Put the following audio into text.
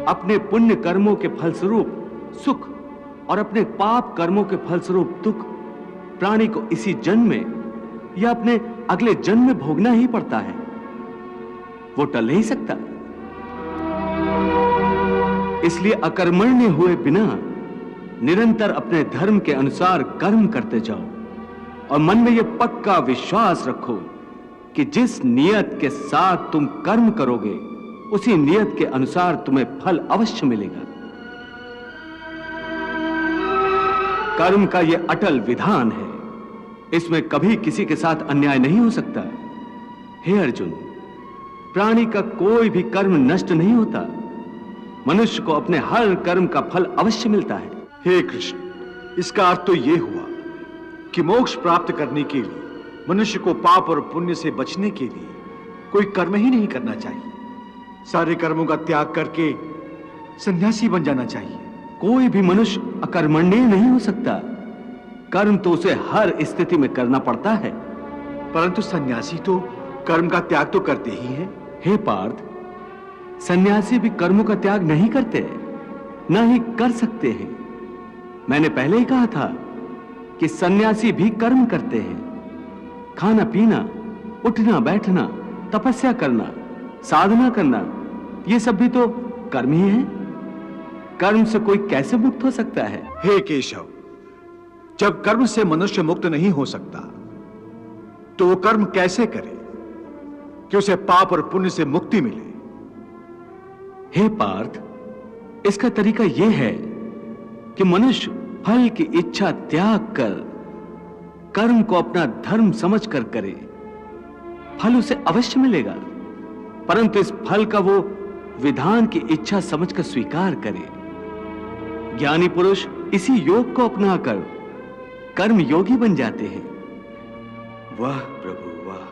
अपने पुण्य कर्मों के फलस्वरूप सुख और अपने पाप कर्मों के फलस्वरूप दुख प्राणी को इसी जन्म में या अपने अगले जन्म में भोगना ही पड़ता है। वो टल नहीं सकता। इसलिए अकर्मण्य हुए बिना निरंतर अपने धर्म के अनुसार कर्म करते जाओ और मन में यह पक्का विश्वास रखो कि जिस नियत के साथ तुम कर्म करोगे उसी नियत के अनुसार तुम्हें फल अवश्य मिलेगा। कर्म का यह अटल विधान है, इसमें कभी किसी के साथ अन्याय नहीं हो सकता। हे अर्जुन, प्राणी का कोई भी कर्म नष्ट नहीं होता। मनुष्य को अपने हर कर्म का फल अवश्य मिलता है। हे कृष्ण, इसका अर्थ तो यह हुआ कि मोक्ष प्राप्त करने के लिए मनुष्य को पाप और पुण्य से बचने के लिए कोई कर्म ही नहीं करना चाहिए। सारे कर्मों का त्याग करके सन्यासी बन जाना चाहिए। कोई भी मनुष्य अकर्मण्य नहीं हो सकता। कर्म तो उसे हर स्थिति में करना पड़ता है। परंतु सन्यासी तो कर्म का त्याग तो करते ही हैं। हे पार्थ, सन्यासी भी कर्मों का त्याग नहीं करते, न ही कर सकते हैं। मैंने पहले ही कहा था कि सन्यासी भी कर्म करते हैं। खाना पीना, उठना बैठना, तपस्या करना, साधना करना, ये सब भी तो कर्म ही है। कर्म से कोई कैसे मुक्त हो सकता है? हे केशव, जब कर्म से मनुष्य मुक्त नहीं हो सकता तो वो कर्म कैसे करे कि उसे पाप और पुण्य से मुक्ति मिले? हे पार्थ, इसका तरीका यह है कि मनुष्य फल की इच्छा त्याग कर कर्म को अपना धर्म समझकर करे। फल उसे अवश्य मिलेगा, परंतु इस फल का वो विधान की इच्छा समझकर स्वीकार करे। ज्ञानी पुरुष इसी योग को अपनाकर कर्म योगी बन जाते हैं। वाह प्रभु वाह।